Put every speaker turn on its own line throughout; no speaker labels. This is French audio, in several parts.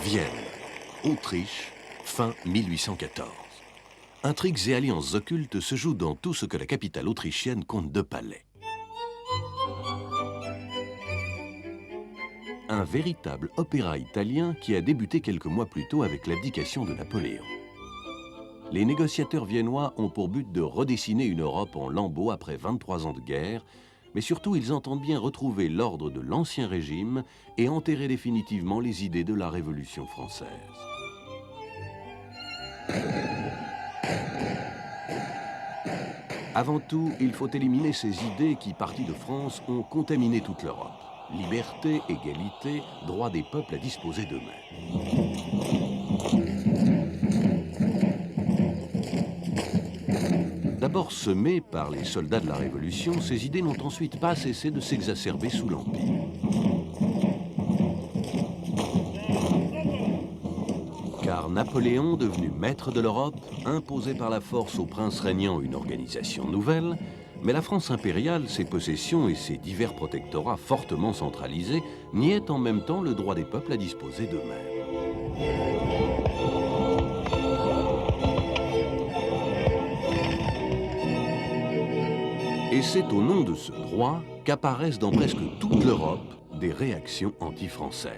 Vienne, Autriche, fin 1814. Intrigues et alliances occultes se jouent dans tout ce que la capitale autrichienne compte de palais. Un véritable opéra italien qui a débuté quelques mois plus tôt avec l'abdication de Napoléon. Les négociateurs viennois ont pour but de redessiner une Europe en lambeaux après 23 ans de guerre, mais surtout ils entendent bien retrouver l'ordre de l'Ancien Régime et enterrer définitivement les idées de la Révolution française. Avant tout, il faut éliminer ces idées qui, parties de France, ont contaminé toute l'Europe. Liberté, égalité, droit des peuples à disposer d'eux-mêmes. D'abord semées par les soldats de la Révolution, ces idées n'ont ensuite pas cessé de s'exacerber sous l'Empire. Car Napoléon, devenu maître de l'Europe, imposait par la force aux princes régnants une organisation nouvelle, mais la France impériale, ses possessions et ses divers protectorats fortement centralisés niaient en même temps le droit des peuples à disposer d'eux-mêmes. Et c'est au nom de ce droit qu'apparaissent dans presque toute l'Europe des réactions anti-françaises.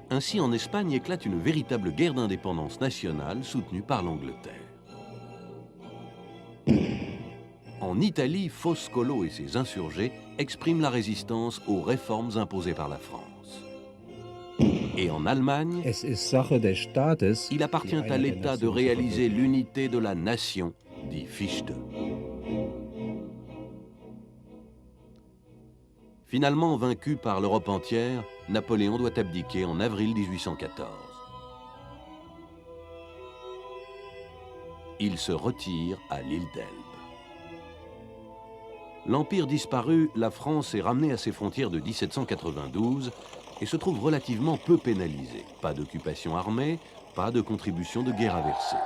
Ainsi, en Espagne éclate une véritable guerre d'indépendance nationale soutenue par l'Angleterre. En Italie, Foscolo et ses insurgés expriment la résistance aux réformes imposées par la France. Et en Allemagne, il appartient à l'État de réaliser l'unité de la nation, dit Fichte. Finalement vaincu par l'Europe entière, Napoléon doit abdiquer en avril 1814. Il se retire à l'île d'Elbe. L'Empire disparu, la France est ramenée à ses frontières de 1792 et se trouve relativement peu pénalisée. Pas d'occupation armée, pas de contribution de guerre à verser.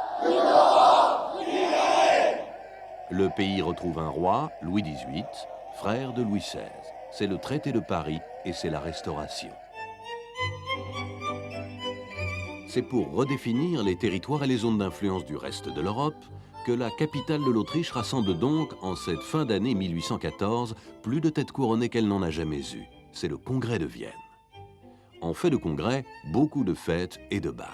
Le pays retrouve un roi, Louis XVIII, frère de Louis XVI. C'est le traité de Paris et c'est la Restauration. C'est pour redéfinir les territoires et les zones d'influence du reste de l'Europe que la capitale de l'Autriche rassemble donc en cette fin d'année 1814 plus de têtes couronnées qu'elle n'en a jamais eues. C'est le Congrès de Vienne. En fait de congrès, beaucoup de fêtes et de bals.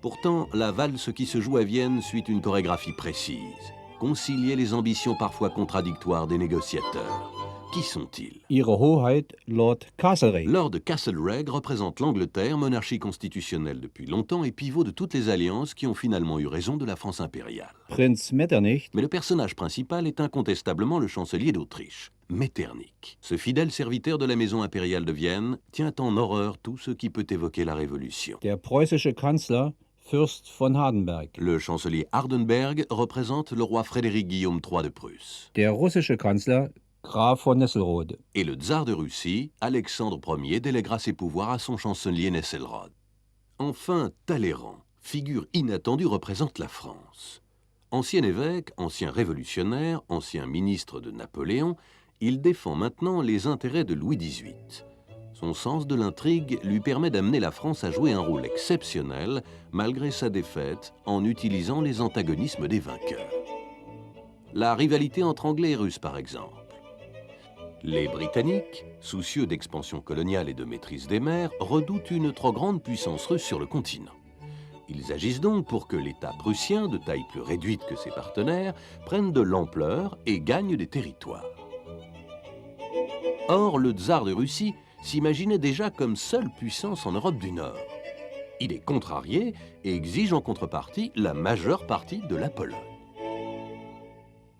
Pourtant, la valse qui se joue à Vienne suit une chorégraphie précise. Concilier les ambitions parfois contradictoires des négociateurs. Qui sont-ils?
Ihre Hoheit, Lord Castlereagh.
Lord Castlereagh représente l'Angleterre, monarchie constitutionnelle depuis longtemps et pivot de toutes les alliances qui ont finalement eu raison de la France impériale.
Prinz Metternich.
Mais le personnage principal est incontestablement le chancelier d'Autriche, Metternich. Ce fidèle serviteur de la maison impériale de Vienne tient en horreur tout ce qui peut évoquer la Révolution.
Der preußische Kanzler, Fürst von Hardenberg.
Le chancelier Hardenberg représente le roi Frédéric Guillaume III de Prusse.
Der russische Kanzler, Graf von Nesselrode.
Et le tsar de Russie, Alexandre Ier, déléguera ses pouvoirs à son chancelier Nesselrode. Enfin, Talleyrand, figure inattendue, représente la France. Ancien évêque, ancien révolutionnaire, ancien ministre de Napoléon, il défend maintenant les intérêts de Louis XVIII. Son sens de l'intrigue lui permet d'amener la France à jouer un rôle exceptionnel, malgré sa défaite, en utilisant les antagonismes des vainqueurs. La rivalité entre Anglais et Russes, par exemple. Les Britanniques, soucieux d'expansion coloniale et de maîtrise des mers, redoutent une trop grande puissance russe sur le continent. Ils agissent donc pour que l'État prussien, de taille plus réduite que ses partenaires, prenne de l'ampleur et gagne des territoires. Or, le tsar de Russie s'imaginait déjà comme seule puissance en Europe du Nord. Il est contrarié et exige en contrepartie la majeure partie de la Pologne.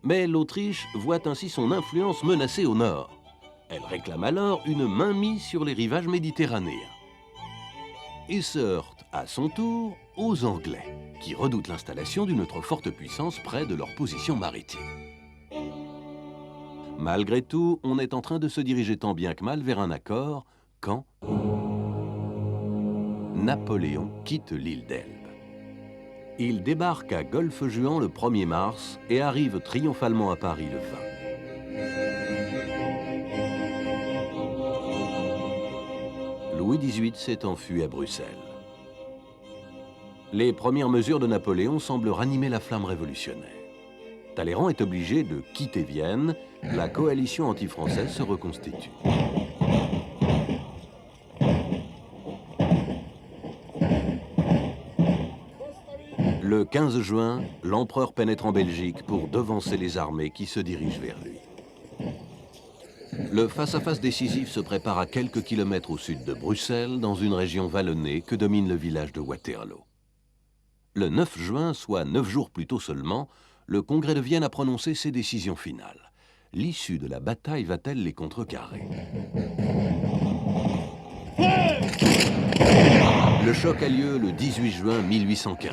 Mais l'Autriche voit ainsi son influence menacée au nord. Elle réclame alors une mainmise sur les rivages méditerranéens. Et se heurte à son tour aux Anglais, qui redoutent l'installation d'une trop forte puissance près de leur position maritime. Malgré tout, on est en train de se diriger tant bien que mal vers un accord quand Napoléon quitte l'île d'Elbe. Il débarque à Golfe-Juan le 1er mars et arrive triomphalement à Paris le 20. Louis XVIII s'est enfui à Bruxelles. Les premières mesures de Napoléon semblent ranimer la flamme révolutionnaire. Talleyrand est obligé de quitter Vienne, la coalition anti-française se reconstitue. Le 15 juin, l'empereur pénètre en Belgique pour devancer les armées qui se dirigent vers lui. Le face-à-face décisif se prépare à quelques kilomètres au sud de Bruxelles, dans une région vallonnée que domine le village de Waterloo. Le 9 juin, soit 9 jours plus tôt seulement, le Congrès de Vienne a prononcé ses décisions finales. L'issue de la bataille va-t-elle les contrecarrer? Le choc a lieu le 18 juin 1815.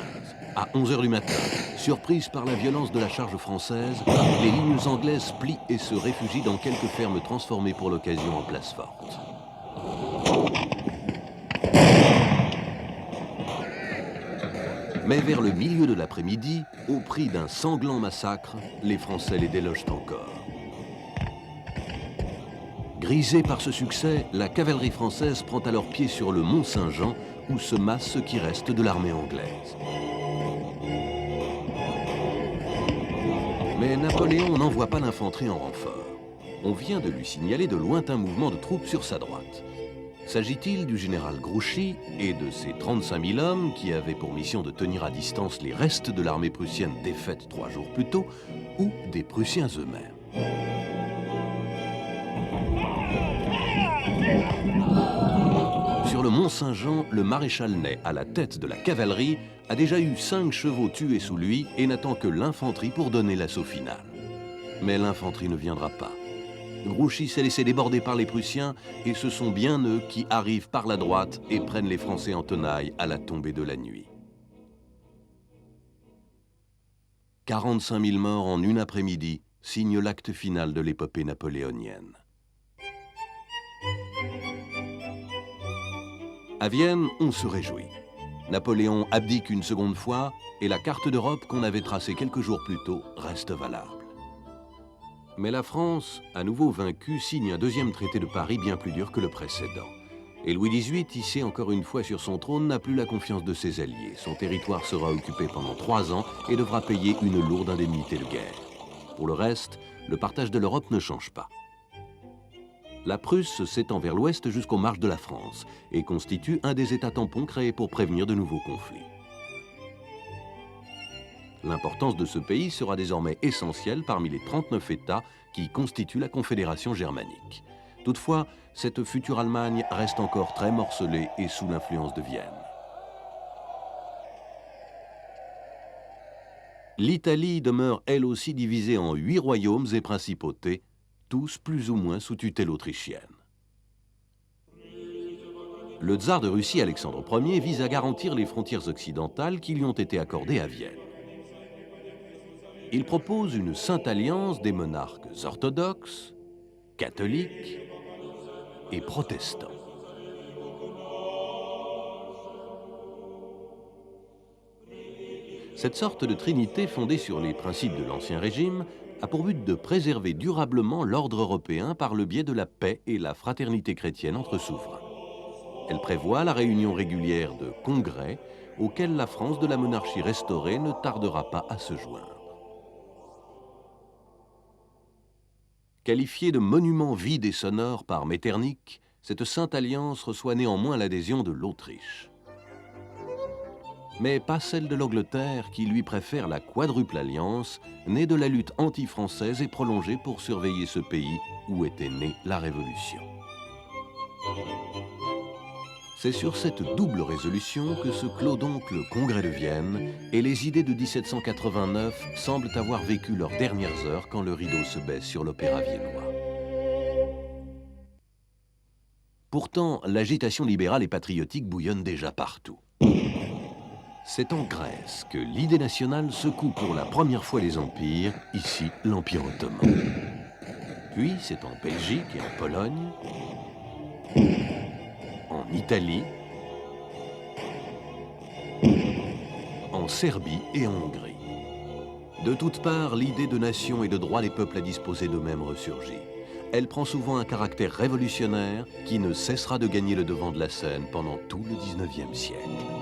À 11 h du matin, surprises par la violence de la charge française, les lignes anglaises plient et se réfugient dans quelques fermes transformées pour l'occasion en places fortes. Mais vers le milieu de l'après-midi, au prix d'un sanglant massacre, les Français les délogent encore. Grisée par ce succès, la cavalerie française prend alors pied sur le mont Saint-Jean, où se masse ce qui reste de l'armée anglaise. Mais Napoléon n'envoie pas l'infanterie en renfort. On vient de lui signaler de lointains mouvements de troupes sur sa droite. S'agit-il du général Grouchy et de ses 35 000 hommes qui avaient pour mission de tenir à distance les restes de l'armée prussienne défaite 3 jours plus tôt, ou des Prussiens eux-mêmes? Sur le mont Saint-Jean, le maréchal Ney, à la tête de la cavalerie, a déjà eu 5 chevaux tués sous lui et n'attend que l'infanterie pour donner l'assaut final. Mais l'infanterie ne viendra pas. Grouchy s'est laissé déborder par les Prussiens et ce sont bien eux qui arrivent par la droite et prennent les Français en tenaille à la tombée de la nuit. 45 000 morts en une après-midi signe l'acte final de l'épopée napoléonienne. À Vienne, on se réjouit. Napoléon abdique une seconde fois et la carte d'Europe qu'on avait tracée quelques jours plus tôt reste valable. Mais la France, à nouveau vaincue, signe un deuxième traité de Paris bien plus dur que le précédent. Et Louis XVIII, hissé encore une fois sur son trône, n'a plus la confiance de ses alliés. Son territoire sera occupé pendant 3 ans et devra payer une lourde indemnité de guerre. Pour le reste, le partage de l'Europe ne change pas. La Prusse s'étend vers l'ouest jusqu'aux marges de la France et constitue un des États tampons créés pour prévenir de nouveaux conflits. L'importance de ce pays sera désormais essentielle parmi les 39 États qui constituent la Confédération germanique. Toutefois, cette future Allemagne reste encore très morcelée et sous l'influence de Vienne. L'Italie demeure elle aussi divisée en 8 royaumes et principautés, tous plus ou moins sous tutelle autrichienne. Le tsar de Russie, Alexandre Ier, vise à garantir les frontières occidentales qui lui ont été accordées à Vienne. Il propose une sainte alliance des monarques orthodoxes, catholiques et protestants. Cette sorte de trinité fondée sur les principes de l'Ancien Régime a pour but de préserver durablement l'ordre européen par le biais de la paix et la fraternité chrétienne entre souverains. Elle prévoit la réunion régulière de congrès auxquels la France de la monarchie restaurée ne tardera pas à se joindre. Qualifiée de monument vide et sonore par Metternich, cette sainte alliance reçoit néanmoins l'adhésion de l'Autriche. Mais pas celle de l'Angleterre qui lui préfère la quadruple alliance, née de la lutte anti-française et prolongée pour surveiller ce pays où était née la Révolution. C'est sur cette double résolution que se clôt donc le Congrès de Vienne et les idées de 1789 semblent avoir vécu leurs dernières heures quand le rideau se baisse sur l'opéra viennois. Pourtant, l'agitation libérale et patriotique bouillonne déjà partout. C'est en Grèce que l'idée nationale secoue pour la première fois les empires, ici l'Empire ottoman. Puis c'est en Belgique et en Pologne, en Italie, en Serbie et en Hongrie. De toutes parts, l'idée de nation et de droit des peuples à disposer d'eux-mêmes ressurgit. Elle prend souvent un caractère révolutionnaire qui ne cessera de gagner le devant de la scène pendant tout le 19e siècle.